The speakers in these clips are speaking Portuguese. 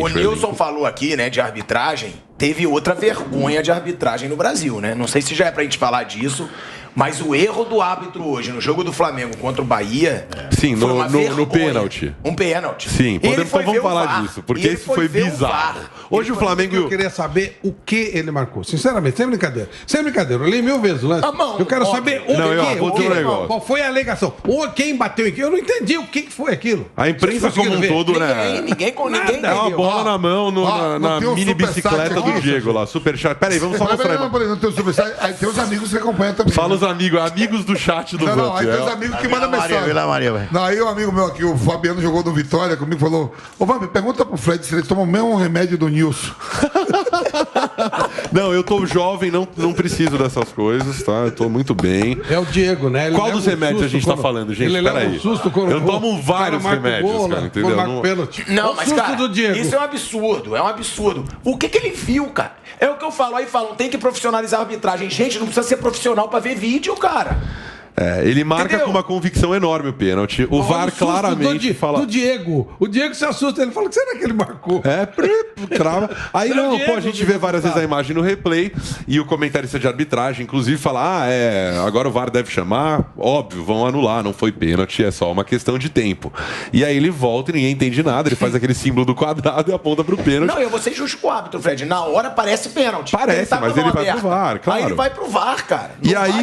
O Nilson falou aqui, né, de arbitragem. Teve outra vergonha de arbitragem no Brasil, né? Não sei se já é pra gente falar disso, mas o erro do árbitro hoje no jogo do Flamengo contra o Bahia. Sim, no pênalti. Um pênalti. Sim, então vamos falar disso, porque isso foi bizarro. Hoje o Flamengo. Eu queria saber o que ele marcou. Sinceramente, sem brincadeira. Sem brincadeira. Eu li 1000 vezes o lance. Eu quero saber o que. Qual foi a alegação? Ou quem bateu em quem? Eu não entendi o que foi aquilo. A imprensa como um todo, né? Ninguém é uma bola na mão na mini bicicleta do Diego lá. Superchat. Peraí, vamos só mostrar. Não tem o superchat. Aí tem os amigos que acompanham também. Fala os amigos do chat do Não, aí tem os amigos que mandam mensagem. Não, aí um amigo meu aqui, o Fabiano, jogou no Vitória comigo, falou: ô, Fábio, pergunta pro Fred se ele toma o mesmo remédio do Nilson. Não, eu tô jovem, não preciso dessas coisas, tá? Eu tô muito bem. É o Diego, né? Qual dos remédios a gente tá falando, gente? Peraí. Eu tomo vários remédios, cara, entendeu? Não, mas, cara, isso é um absurdo, O que ele viu, cara? É o que eu falo, aí falam, tem que profissionalizar a arbitragem. Gente, não precisa ser profissional pra ver vídeo, cara. Ele marca com uma convicção enorme o pênalti. O VAR claramente fala. Do Diego. O Diego se assusta. Ele fala: o que será que ele marcou? Crava. Aí a gente vê várias vezes a imagem no replay e o comentarista de arbitragem, inclusive, fala: agora o VAR deve chamar. Óbvio, vão anular. Não foi pênalti, é só uma questão de tempo. E aí ele volta e ninguém entende nada. Ele faz aquele símbolo do quadrado e aponta pro pênalti. Não, eu vou ser justo com o árbitro, Fred. Na hora parece pênalti. Parece, mas ele vai pro VAR, claro. Aí ele vai pro VAR, cara. E aí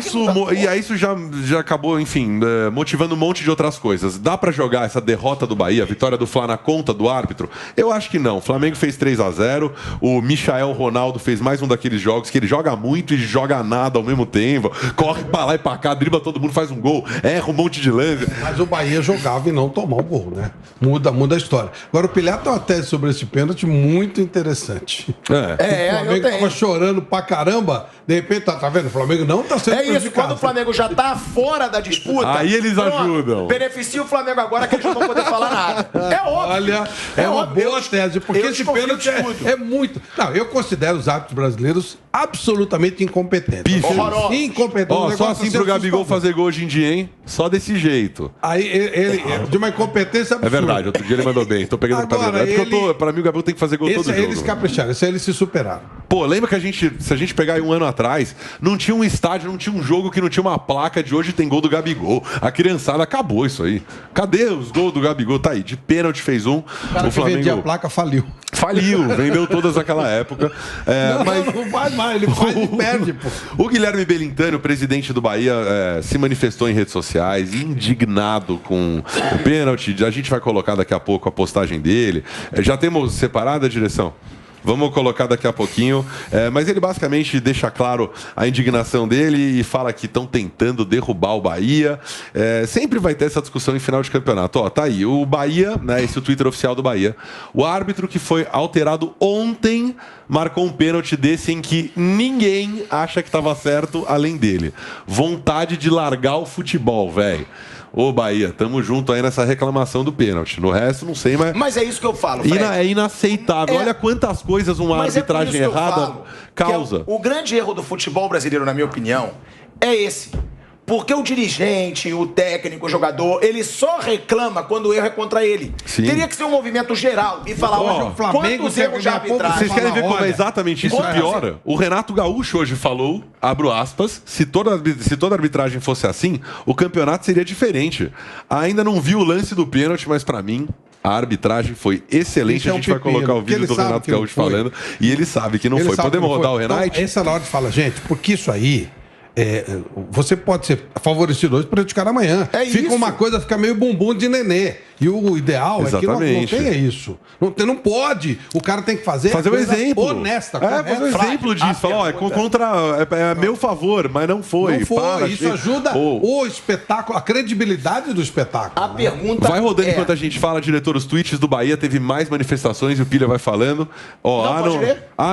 isso já acabou, enfim, motivando um monte de outras coisas. Dá pra jogar essa derrota do Bahia, a vitória do Fla na conta do árbitro? Eu acho que não. O Flamengo fez 3-0, o Michael Ronaldo fez mais um daqueles jogos que ele joga muito e joga nada ao mesmo tempo, corre pra lá e pra cá, dribla todo mundo, faz um gol, erra um monte de lance. Mas o Bahia jogava e não tomou o gol, né? Muda a história. Agora, o Pilhar tem uma tese sobre esse pênalti muito interessante. O Flamengo tava chorando pra caramba, de repente, tá vendo? O Flamengo não tá sendo isso, quando o Flamengo já tá fora da disputa. Aí eles ajudam. Beneficia o Flamengo agora que eles não vão poder falar nada. É óbvio. Olha, é uma boa tese, porque esse pênalti é muito. Não, eu considero os árbitros brasileiros absolutamente incompetentes. Incompetentes. Só assim pro Gabigol fazer gol hoje em dia, hein? Só desse jeito. Aí ele de uma incompetência absurda. É verdade, outro dia ele mandou bem. Tô pegando agora, pra mim o Gabigol tem que fazer gol todo jogo. Eles capricharam, esse aí eles se superaram. Pô, lembra que se a gente pegar aí um ano atrás, não tinha um estádio, não tinha um jogo que não tinha uma placa de hoje tem gol do Gabigol. A criançada acabou isso aí. Cadê os gols do Gabigol? Tá aí, de pênalti fez um. O cara que vendia a placa faliu. Vendeu todas naquela época. Não faz mais, ele faz e perde, pô. O Guilherme Belintani, o presidente do Bahia, se manifestou em redes sociais, indignado com o pênalti. A gente vai colocar daqui a pouco a postagem dele. Já temos separada a direção? Vamos colocar daqui a pouquinho. Mas ele basicamente deixa claro a indignação dele e fala que estão tentando derrubar o Bahia. Sempre vai ter essa discussão em final de campeonato. Ó, tá aí. O Bahia, né, esse é o Twitter oficial do Bahia. O árbitro que foi alterado ontem marcou um pênalti desse em que ninguém acha que estava certo além dele. Vontade de largar o futebol, velho. Ô, Bahia, tamo junto aí nessa reclamação do pênalti. No resto, não sei, mas... Mas é isso que eu falo, Fred. É inaceitável. Olha quantas coisas uma arbitragem errada causa. O grande erro do futebol brasileiro, na minha opinião, é esse. Porque o dirigente, o técnico, o jogador, ele só reclama quando o erro é contra ele. Sim. Teria que ser um movimento geral e falar, o Flamengo quantos erros de arbitragem. Vocês querem ver como é exatamente isso piora? O Renato Gaúcho hoje falou, abro aspas, se toda arbitragem fosse assim, o campeonato seria diferente. Ainda não vi o lance do pênalti, mas pra mim... A arbitragem foi excelente. A gente vai colocar o vídeo do Renato Gaúcho falando. E ele sabe que não foi. Podemos rodar o Renato? Então, essa é a hora de falar, gente, porque isso aí... você pode ser favorecido hoje, prejudicar amanhã. Fica uma coisa, fica meio bumbum de nenê. E o ideal é que não tenha isso. Não pode. O cara tem que fazer um exemplo. Honesta. Fazer um exemplo disso. Falar, é meu favor, mas não foi. Não foi. Isso ajuda o espetáculo, a credibilidade do espetáculo. A pergunta vai rodando enquanto a gente fala, diretor, os tweets do Bahia, teve mais manifestações e o Pilha vai falando.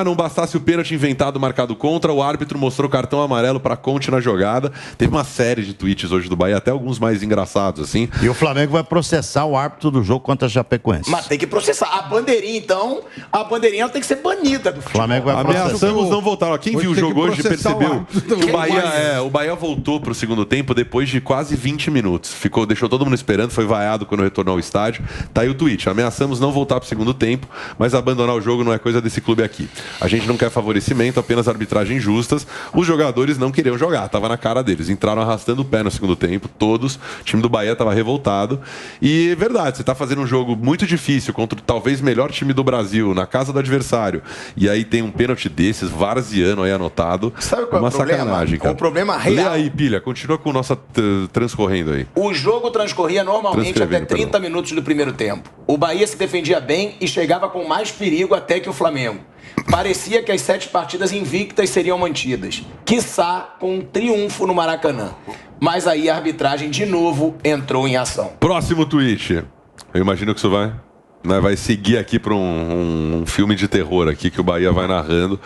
Não bastasse o pênalti inventado, marcado contra, o árbitro mostrou cartão amarelo para Conte na jogada. Teve uma série de tweets hoje do Bahia, até alguns mais engraçados, assim. E o Flamengo vai processar o árbitro do jogo contra a Chapecoense. Mas tem que processar. A bandeirinha, então, ela tem que ser banida do futebol. Flamengo vai Ameaçamos não voltar. Quem viu o jogo hoje percebeu que o Bahia voltou para o segundo tempo depois de quase 20 minutos. Deixou todo mundo esperando, foi vaiado quando retornou ao estádio. Tá aí o tweet. Ameaçamos não voltar para o segundo tempo, mas abandonar o jogo não é coisa desse clube aqui. A gente não quer favorecimento, apenas arbitragens justas. Os jogadores não queriam jogar, tava na cara deles. Entraram arrastando o pé no segundo tempo, todos. O time do Bahia tava revoltado. E é verdade, você tá fazendo um jogo muito difícil contra talvez o melhor time do Brasil, na casa do adversário. E aí tem um pênalti desses, varziano aí anotado. Sabe qual é o problema? Sacanagem, cara. O problema real. Lê aí, Pilha, continua com o nosso transcorrendo aí. O jogo transcorria normalmente até 30 minutos do primeiro tempo. O Bahia se defendia bem e chegava com mais perigo até que o Flamengo. Parecia que as 7 partidas invictas seriam mantidas. Quiçá com um triunfo no Maracanã. Mas aí a arbitragem de novo entrou em ação. Próximo tweet. Eu imagino que isso vai seguir aqui para um filme de terror aqui que o Bahia vai narrando.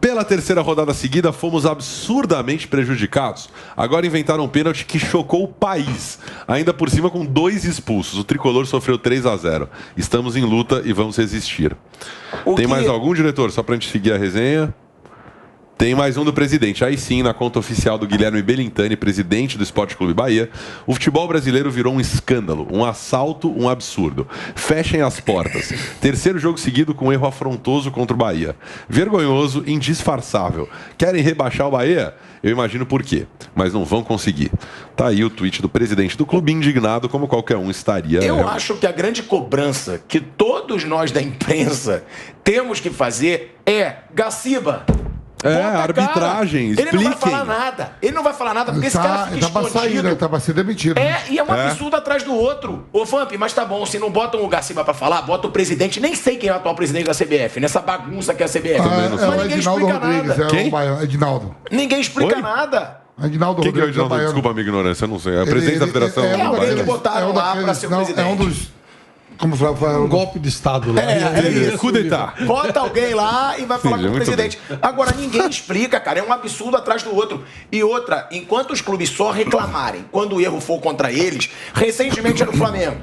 Pela terceira rodada seguida, fomos absurdamente prejudicados. Agora inventaram um pênalti que chocou o país. Ainda por cima com 2 expulsos. O tricolor sofreu 3-0. Estamos em luta e vamos resistir. Tem mais algum, diretor? Só para a gente seguir a resenha. Tem mais um do presidente. Aí sim, na conta oficial do Guilherme Belintani, presidente do Esporte Clube Bahia, o futebol brasileiro virou um escândalo, um assalto, um absurdo. Fechem as portas. Terceiro jogo seguido com erro afrontoso contra o Bahia. Vergonhoso, indisfarçável. Querem rebaixar o Bahia? Eu imagino por quê, mas não vão conseguir. Tá aí o tweet do presidente do clube, indignado como qualquer um estaria. Eu acho que a grande cobrança que todos nós da imprensa temos que fazer é Gaciba. Arbitragem, expliquem. Ele não vai falar nada. Ele não vai falar nada porque esse cara fica escondido. Ele tava sendo demitido. E é um absurdo atrás do outro. Ô, Vamp, mas tá bom, se não botam o Gaciba pra falar, bota o presidente. Nem sei quem é o atual presidente da CBF, nessa bagunça que é a CBF. Mas ninguém explica nada. Quem? Edinaldo. Ninguém explica nada. Edinaldo Quem que é o Edinaldo? Desculpa a minha ignorância, eu não sei. É o presidente da federação. É alguém que botaram lá pra ser o presidente. É um dos... Como falar, um golpe de Estado lá. Bota alguém lá e vai falar com o presidente. Agora, ninguém explica, cara. É um absurdo atrás do outro. E outra, enquanto os clubes só reclamarem quando o erro for contra eles, recentemente era o Flamengo,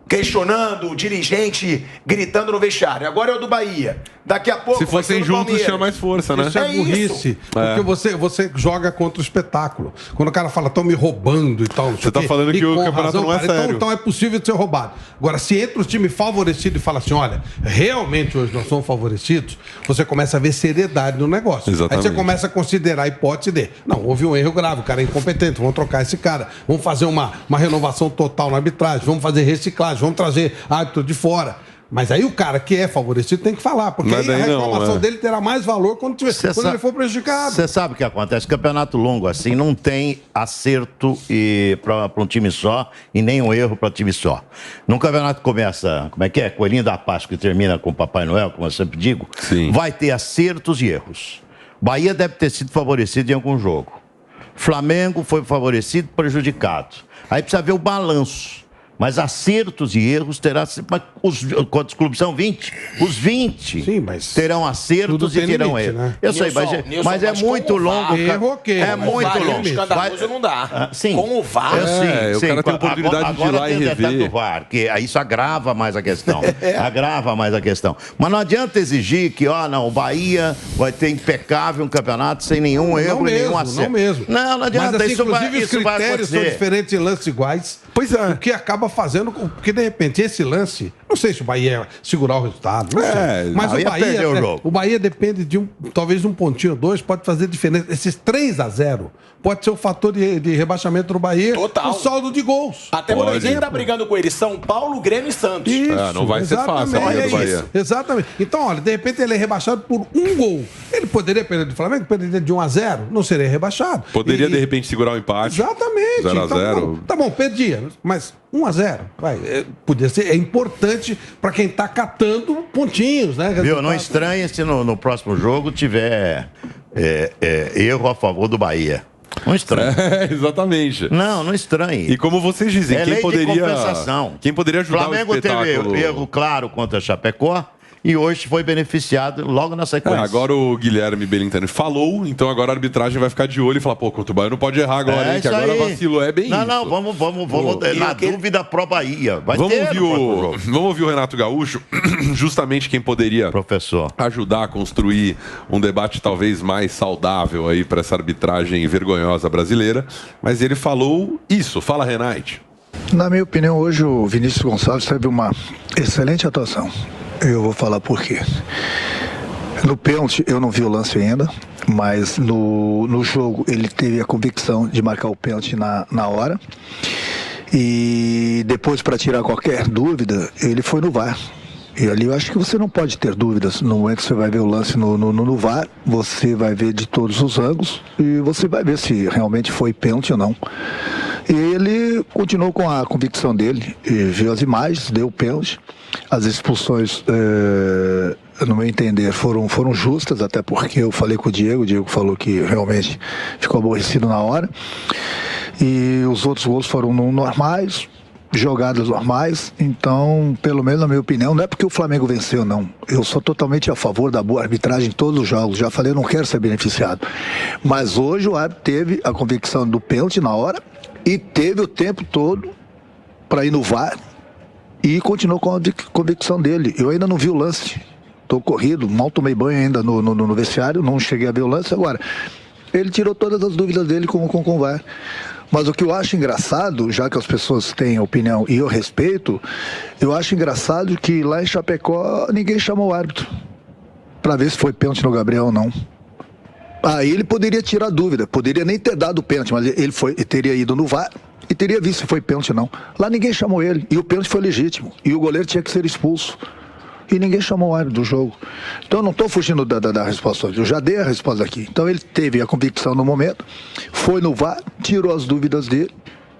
questionando o dirigente, gritando no vestiário. Agora é o do Bahia. Daqui a pouco. Se fossem juntos, tinha mais força, né? Isso é burrice. Porque você joga contra o espetáculo. Quando o cara fala, estão me roubando e tal. Você tá falando que o campeonato não é sério. Então é possível de ser roubado. Agora, se entra o time favorecido e fala assim: olha, realmente hoje nós somos favorecidos, você começa a ver seriedade no negócio. Exatamente. Aí você começa a considerar a hipótese de: não, houve um erro grave, o cara é incompetente, vamos trocar esse cara, vamos fazer uma renovação total na arbitragem, vamos fazer reciclagem, vamos trazer árbitro de fora. Mas aí o cara que é favorecido tem que falar, porque aí a reclamação dele terá mais valor quando ele for prejudicado. Você sabe o que acontece? Campeonato longo assim não tem acerto para um time só e nem um erro para time só. Num campeonato que começa, como é que é? Coelhinho da Páscoa e termina com o Papai Noel, como eu sempre digo, vai ter acertos e erros. Bahia deve ter sido favorecido em algum jogo. Flamengo foi favorecido, prejudicado. Aí precisa ver o balanço. Mas acertos e erros terá... Quantos clubes são? 20? Os 20 terão acertos e terão erros. Né? Eu sei, mas é muito longo. É muito longo. Escandaloso não dá. Sim. Com o VAR. O cara tem oportunidade de ir lá e rever. Do VAR, que isso agrava mais a questão. Agrava mais a questão. Mas não adianta exigir que, o Bahia vai ter impecável um campeonato sem nenhum erro e nenhum acerto. Não mesmo. Não adianta. Mas, inclusive, os critérios são diferentes em lances iguais. Pois é. O que acaba fazendo... Porque, de repente, esse lance... Não sei se o Bahia ia segurar o resultado. Não sei. Mas o Bahia depende de talvez um pontinho ou dois, pode fazer diferença. Esses 3-0 pode ser o fator de rebaixamento do Bahia. Total. O saldo de gols. Até porque quem tá brigando com ele, São Paulo, Grêmio e Santos. Isso, não vai ser fácil a Bahia do Bahia. Exatamente. Então, olha, de repente ele é rebaixado por um gol. Ele poderia perder do Flamengo, perder de 1-0, não seria rebaixado. Poderia, de repente, segurar o empate. Exatamente. 0-0. Tá bom, perdia, mas 1-0. Podia ser. É importante para quem tá catando pontinhos, né? Viu? Não estranhe se no próximo jogo tiver erro a favor do Bahia. Não estranhe. Exatamente. Não estranhe. E como vocês dizem, quem poderia ajudar Flamengo o espetáculo... teve erro claro contra a Chapecó e hoje foi beneficiado logo na sequência. Agora o Guilherme Belintani falou, então agora a arbitragem vai ficar de olho e falar, pô, contra o Bahia não pode errar agora, hein, que agora vacilou. É bem isso. Não, vamos na dúvida pro Bahia. Vamos ouvir o Renato Gaúcho, justamente quem poderia ajudar a construir um debate talvez mais saudável aí para essa arbitragem vergonhosa brasileira, mas ele falou isso. Fala, Renate. Na minha opinião, hoje o Vinícius Gonçalves teve uma excelente atuação. Eu vou falar por quê. No pênalti, eu não vi o lance ainda, mas no jogo ele teve a convicção de marcar o pênalti na hora. E depois, para tirar qualquer dúvida, ele foi no VAR. E ali eu acho que você não pode ter dúvidas. No momento que você vai ver o lance no VAR, você vai ver de todos os ângulos e você vai ver se realmente foi pênalti ou não. E ele continuou com a convicção dele, e viu as imagens, deu pênalti. As expulsões, no meu entender, foram justas, até porque eu falei com o Diego falou que realmente ficou aborrecido na hora. E os outros gols foram normais, jogadas normais. Então, pelo menos na minha opinião, não é porque o Flamengo venceu, não. Eu sou totalmente a favor da boa arbitragem em todos os jogos. Já falei, eu não quero ser beneficiado. Mas hoje o árbitro teve a convicção do pênalti na hora e teve o tempo todo para ir no VAR e continuou com a convicção dele. Eu ainda não vi o lance. Estou corrido, mal tomei banho ainda no vestiário, não cheguei a ver o lance. Agora, ele tirou todas as dúvidas dele com o VAR. Mas o que eu acho engraçado, já que as pessoas têm opinião e eu respeito, eu acho engraçado que lá em Chapecó ninguém chamou o árbitro para ver se foi pênalti no Gabriel ou não. Aí ele poderia tirar dúvida, poderia nem ter dado o pênalti, mas ele teria ido no VAR e teria visto se foi pênalti ou não. Lá ninguém chamou ele e o pênalti foi legítimo e o goleiro tinha que ser expulso. E ninguém chamou o árbitro do jogo. Então eu não estou fugindo da resposta. Eu já dei a resposta aqui. Então ele teve a convicção no momento, foi no VAR, tirou as dúvidas dele.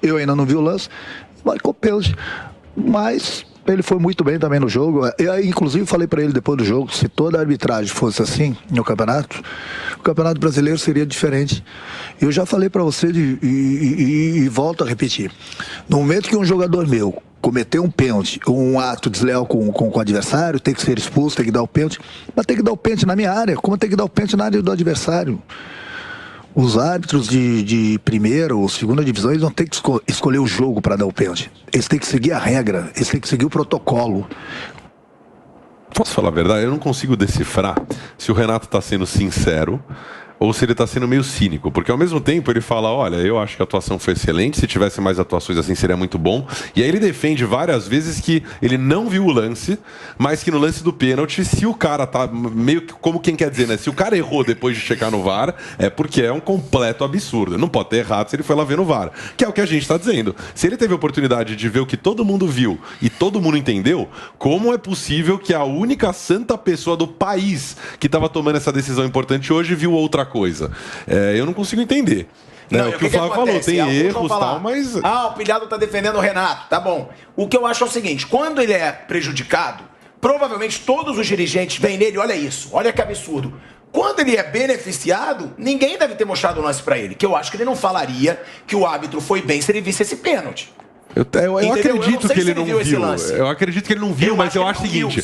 Eu ainda não vi o lance, marcou pênalti. Mas ele foi muito bem também no jogo. Eu, inclusive, falei para ele depois do jogo, se toda a arbitragem fosse assim no campeonato, o campeonato brasileiro seria diferente. Eu já falei para você e volto a repetir. No momento que um jogador meu cometer um pênalti, um ato desleal com o adversário, tem que ser expulso, tem que dar o pênalti, mas tem que dar o pênalti na minha área, como tem que dar o pênalti na área do adversário. Os árbitros de primeira ou segunda divisão, eles não têm que escolher o jogo para dar o pênalti. Eles têm que seguir a regra, eles têm que seguir o protocolo. Posso falar a verdade? Eu não consigo decifrar se o Renato está sendo sincero ou se ele está sendo meio cínico, porque ao mesmo tempo ele fala, olha, eu acho que a atuação foi excelente, se tivesse mais atuações assim seria muito bom, e aí ele defende várias vezes que ele não viu o lance, mas que no lance do pênalti, se o cara tá meio que, como quem quer dizer, né, se o cara errou depois de checar no VAR, é porque é um completo absurdo, não pode ter errado se ele foi lá ver no VAR, que é o que a gente está dizendo. Se ele teve a oportunidade de ver o que todo mundo viu e todo mundo entendeu, como é possível que a única santa pessoa do país que estava tomando essa decisão importante hoje viu outra coisa? Eu não consigo entender. Não, o que o Flávio falou, tem erros e tal, mas... o pilhado está defendendo o Renato, tá bom. O que eu acho é o seguinte, quando ele é prejudicado, provavelmente todos os dirigentes vêm nele, olha isso, olha que absurdo. Quando ele é beneficiado, ninguém deve ter mostrado o lance para ele, que eu acho que ele não falaria que o árbitro foi bem se ele visse esse pênalti. Eu acredito que ele não viu. Eu acredito que ele não viu, mas eu acho o seguinte.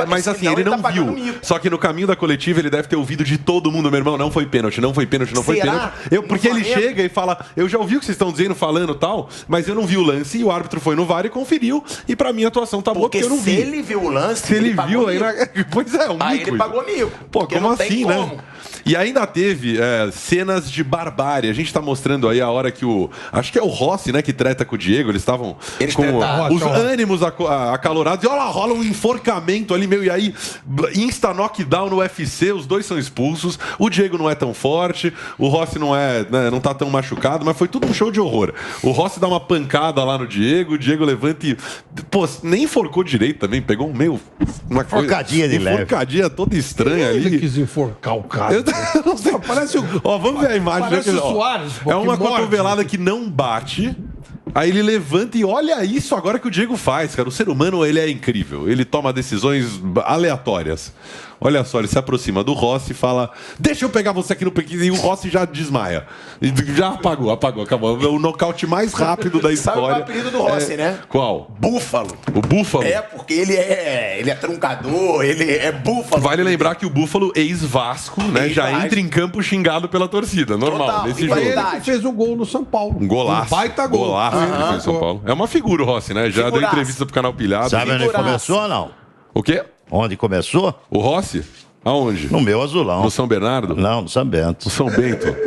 Mas assim, ele não viu. Só que no caminho da coletiva ele deve ter ouvido de todo mundo, meu irmão, não foi pênalti, não foi pênalti, não foi pênalti. Porque ele chega e fala, eu já ouvi o que vocês estão dizendo, falando tal, mas eu não vi o lance e o árbitro foi no VAR e conferiu. E pra mim a atuação tá boa porque eu não vi. Se ele viu o lance, se ele viu, pois é, um mico. Aí ele pagou mico. Pô, como assim, né? E ainda teve cenas de barbárie. A gente tá mostrando aí a hora que acho que é o Rossi, né, que treta com o Diego. Eles estavam com os ânimos acalorados. E olha lá, rola um enforcamento ali, e aí insta knockdown no UFC. Os dois são expulsos. O Diego não é tão forte. O Rossi não tá tão machucado. Mas foi tudo um show de horror. O Rossi dá uma pancada lá no Diego. O Diego levanta e... Pô, nem enforcou direito também. Pegou uma enforcadinha de leve. Enforcadinha toda estranha ali. Ele quis enforcar o cara. Eu não sei. Parece vamos ver a imagem. Parece o Soares. É uma cotovelada que não bate. Aí ele levanta e olha isso agora que o Diego faz, cara. O ser humano, ele é incrível. Ele toma decisões aleatórias. Olha só, ele se aproxima do Rossi e fala: deixa eu pegar você aqui no pequeno. E o Rossi já desmaia. E já apagou, acabou. O nocaute mais rápido da história. Sabe qual é o apelido do Rossi, né? Qual? Búfalo. O Búfalo? É, porque ele é truncador, ele é búfalo. Vale lembrar que o Búfalo, ex-Vasco, né? Já entra em campo xingado pela torcida. Normal, total, nesse jogo. Ele que fez o gol no São Paulo. Um golaço. Um baita gol. Golaço ele fez no São Paulo. É uma figura o Rossi, né? Já deu entrevista pro Canal Pilhado. Sabe onde começou ou não? O quê? Onde começou? O Rossi? Aonde? No meu azulão. No São Bernardo? Não, no São Bento. No São Bento.